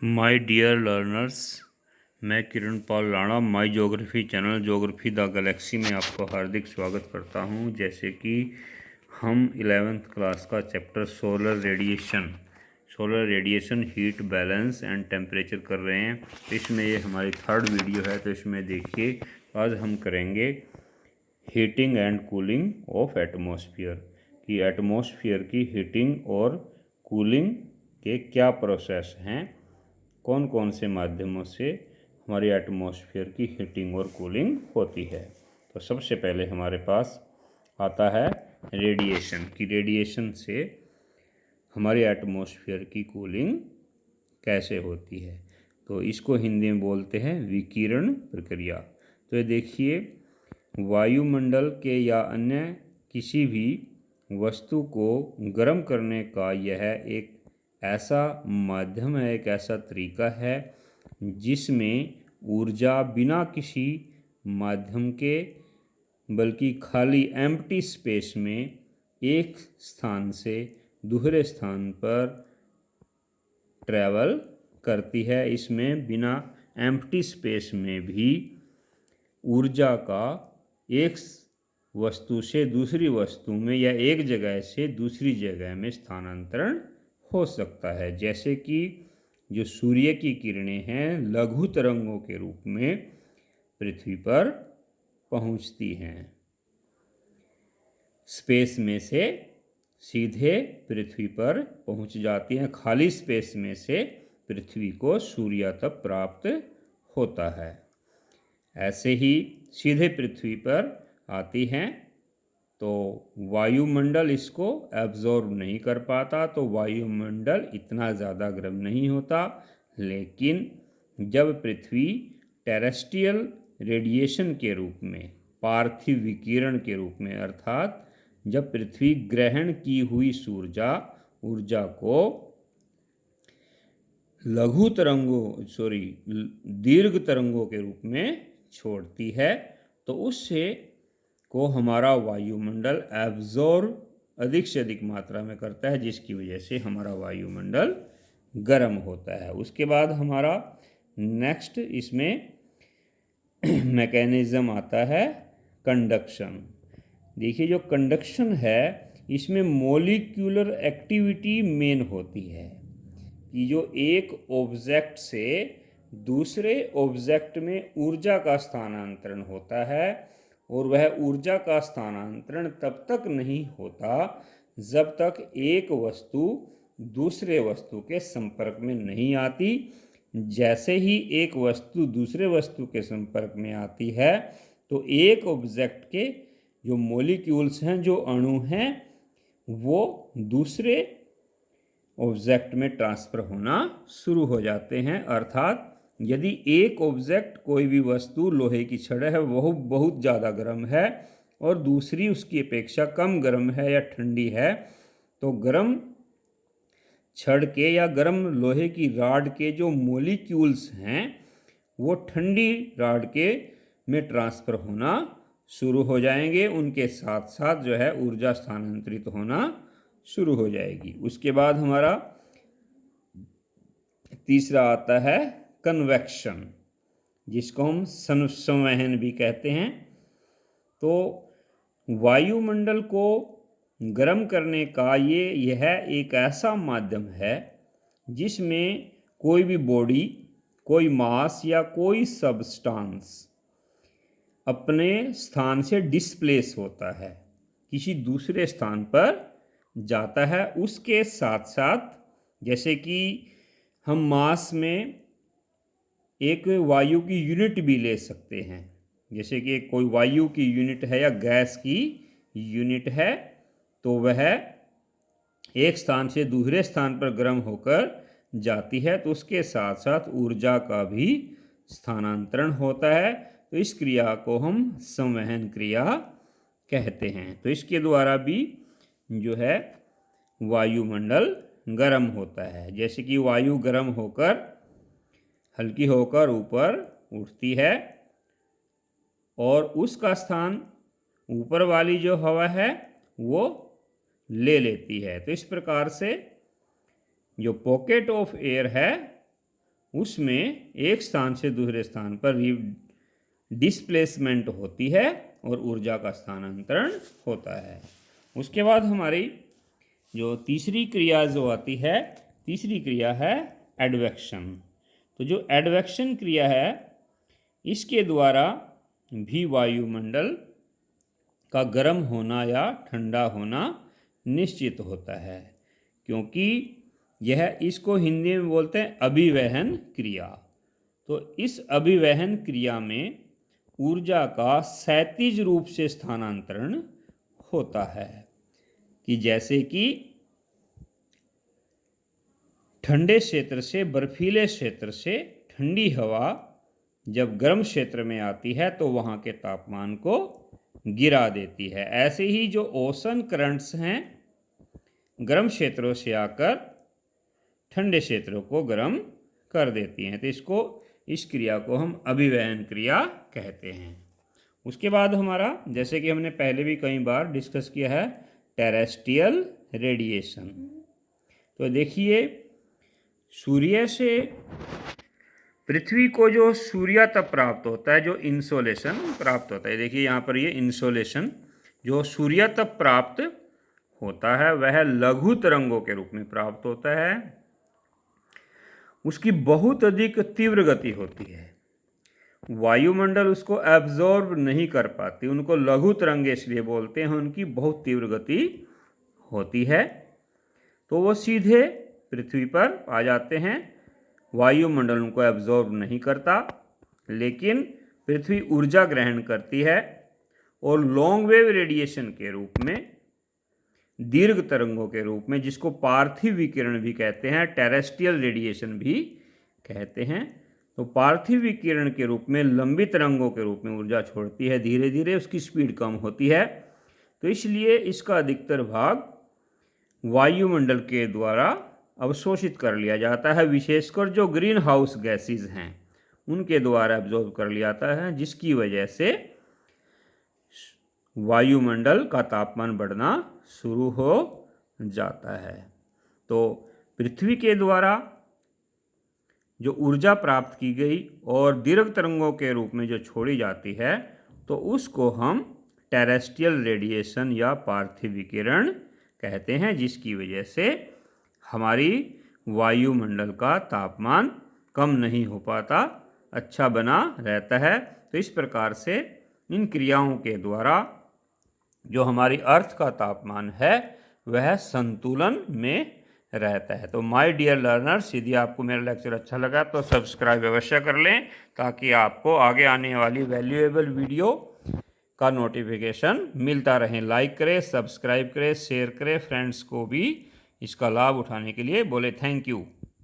My dear learners, मैं Kiran Pal Rana my geography channel geography the galaxy में आपको हार्दिक स्वागत करता हूं। जैसे कि हम 11th क्लास का chapter solar radiation heat balance and temperature कर रहे हैं। तो इसमें ये हमारी थर्ड वीडियो है। तो इसमें देखिए, आज हम करेंगे heating and cooling of atmosphere कि एटमॉस्फेयर की हीटिंग और कूलिंग के क्या प्रोसेस हैं, कौन कौन से माध्यमों से हमारी एटमॉस्फेयर की हीटिंग और कूलिंग होती है। तो सबसे पहले हमारे पास आता है रेडिएशन कि रेडिएशन से हमारी एटमॉस्फेयर की कूलिंग कैसे होती है। तो इसको हिंदी में बोलते हैं विकिरण प्रक्रिया। तो ये देखिए, वायुमंडल के या अन्य किसी भी वस्तु को गर्म करने का यह एक ऐसा माध्यम है, एक ऐसा तरीका है जिसमें ऊर्जा बिना किसी माध्यम के बल्कि खाली एम्प्टी स्पेस में एक स्थान से दूसरे स्थान पर ट्रैवल करती है। इसमें बिना एम्प्टी स्पेस में भी ऊर्जा का एक वस्तु से दूसरी वस्तु में या एक जगह से दूसरी जगह में स्थानांतरण हो सकता है। जैसे कि जो सूर्य की किरणें हैं लघु तरंगों के रूप में पृथ्वी पर पहुंचती हैं, स्पेस में से सीधे पृथ्वी पर पहुंच जाती हैं। खाली स्पेस में से पृथ्वी को सूर्य तक प्राप्त होता है। ऐसे ही सीधे पृथ्वी पर आती हैं तो वायुमंडल इसको एब्जॉर्ब नहीं कर पाता, तो वायुमंडल इतना ज़्यादा गर्म नहीं होता। लेकिन जब पृथ्वी टेरेस्ट्रियल रेडिएशन के रूप में, पार्थिव विकिरण के रूप में, अर्थात जब पृथ्वी ग्रहण की हुई ऊर्जा को दीर्घ तरंगों के रूप में छोड़ती है, तो उससे को हमारा वायुमंडल एब्जॉर्ब अधिक से अधिक मात्रा में करता है, जिसकी वजह से हमारा वायुमंडल गर्म होता है। उसके बाद हमारा नेक्स्ट इसमें मैकेनिज्म आता है कंडक्शन। देखिए, जो कंडक्शन है इसमें मॉलिक्यूलर एक्टिविटी मेन होती है कि जो एक ऑब्जेक्ट से दूसरे ऑब्जेक्ट में ऊर्जा का स्थानांतरण होता है, और वह ऊर्जा का स्थानांतरण तब तक नहीं होता जब तक एक वस्तु दूसरे वस्तु के संपर्क में नहीं आती। जैसे ही एक वस्तु दूसरे वस्तु के संपर्क में आती है तो एक ऑब्जेक्ट के जो मॉलिक्यूल्स हैं, जो अणु हैं, वो दूसरे ऑब्जेक्ट में ट्रांसफ़र होना शुरू हो जाते हैं। अर्थात यदि एक ऑब्जेक्ट, कोई भी वस्तु, लोहे की छड़ है, वह बहुत ज़्यादा गर्म है और दूसरी उसकी अपेक्षा कम गर्म है या ठंडी है, तो गर्म छड़ के या गर्म लोहे की राड के जो मॉलिक्यूल्स हैं वो ठंडी राड के में ट्रांसफ़र होना शुरू हो जाएंगे। उनके साथ साथ जो है ऊर्जा स्थानांतरित होना शुरू हो जाएगी। उसके बाद हमारा तीसरा आता है कन्वेक्शन, जिसको हम संवहन भी कहते हैं। तो वायुमंडल को गर्म करने का यह एक ऐसा माध्यम है जिसमें कोई भी बॉडी, कोई मास या कोई सबस्टांस अपने स्थान से डिस्प्लेस होता है, किसी दूसरे स्थान पर जाता है। उसके साथ साथ जैसे कि हम मास में एक वायु की यूनिट भी ले सकते हैं, जैसे कि कोई वायु की यूनिट है या गैस की यूनिट है, तो वह एक स्थान से दूसरे स्थान पर गर्म होकर जाती है, तो उसके साथ साथ ऊर्जा का भी स्थानांतरण होता है। तो इस क्रिया को हम संवहन क्रिया कहते हैं। तो इसके द्वारा भी जो है वायुमंडल गर्म होता है। जैसे कि वायु गर्म होकर, हल्की होकर ऊपर उठती है और उसका स्थान ऊपर वाली जो हवा है वो ले लेती है। तो इस प्रकार से जो पॉकेट ऑफ एयर है उसमें एक स्थान से दूसरे स्थान पर डिस्प्लेसमेंट होती है और ऊर्जा का स्थानांतरण होता है। उसके बाद हमारी जो तीसरी क्रिया जो आती है, तीसरी क्रिया है एडवेक्शन। तो जो एडवेक्शन क्रिया है, इसके द्वारा भी वायुमंडल का गर्म होना या ठंडा होना निश्चित होता है, क्योंकि यह इसको हिंदी में बोलते हैं अभिवहन क्रिया। तो इस अभिवहन क्रिया में ऊर्जा का क्षैतिज रूप से स्थानांतरण होता है, कि जैसे कि ठंडे क्षेत्र से बर्फीले क्षेत्र से ठंडी हवा जब गर्म क्षेत्र में आती है तो वहाँ के तापमान को गिरा देती है। ऐसे ही जो ओशन करंट्स हैं, गर्म क्षेत्रों से आकर ठंडे क्षेत्रों को गर्म कर देती हैं। तो इस क्रिया को हम अभिवहन क्रिया कहते हैं। उसके बाद हमारा, जैसे कि हमने पहले भी कई बार डिस्कस किया है, टेरेस्ट्रियल रेडिएशन। तो देखिए, सूर्य से पृथ्वी को जो सूर्यताप प्राप्त होता है, जो इंसोलेशन प्राप्त होता है, देखिए यहाँ पर ये इंसोलेशन जो सूर्यताप प्राप्त होता है वह लघु तरंगों के रूप में प्राप्त होता है। उसकी बहुत अधिक तीव्र गति होती है, वायुमंडल उसको एब्जॉर्ब नहीं कर पाती, उनको लघु तरंगे इसलिए बोलते हैं, उनकी बहुत तीव्र गति होती है। तो वो सीधे पृथ्वी पर आ जाते हैं, वायुमंडल उनको एब्जॉर्ब नहीं करता, लेकिन पृथ्वी ऊर्जा ग्रहण करती है और लॉन्ग वेव रेडिएशन के रूप में, दीर्घ तरंगों के रूप में, जिसको पार्थिव विकिरण भी कहते हैं, टेरेस्ट्रियल रेडिएशन भी कहते हैं, तो पार्थिव विकिरण के रूप में लंबी तरंगों के रूप में ऊर्जा छोड़ती है, धीरे धीरे उसकी स्पीड कम होती है। तो इसलिए इसका अधिकतर भाग वायुमंडल के द्वारा अवशोषित कर लिया जाता है, विशेषकर जो ग्रीन हाउस गैसेज हैं उनके द्वारा एब्जॉर्ब कर लिया जाता है, जिसकी वजह से वायुमंडल का तापमान बढ़ना शुरू हो जाता है। तो पृथ्वी के द्वारा जो ऊर्जा प्राप्त की गई और दीर्घ तरंगों के रूप में जो छोड़ी जाती है, तो उसको हम टेरेस्ट्रियल रेडिएशन या पार्थिव विकिरण कहते हैं, जिसकी वजह से हमारी वायुमंडल का तापमान कम नहीं हो पाता, अच्छा बना रहता है। तो इस प्रकार से इन क्रियाओं के द्वारा जो हमारी अर्थ का तापमान है वह संतुलन में रहता है। तो माय डियर लर्नर्स, यदि आपको मेरा लेक्चर अच्छा लगा तो सब्सक्राइब अवश्य कर लें, ताकि आपको आगे आने वाली वैल्यूएबल वीडियो का नोटिफिकेशन मिलता रहे। लाइक करें, सब्सक्राइब करें, शेयर करें, फ्रेंड्स को भी इसका लाभ उठाने के लिए बोले। Thank you.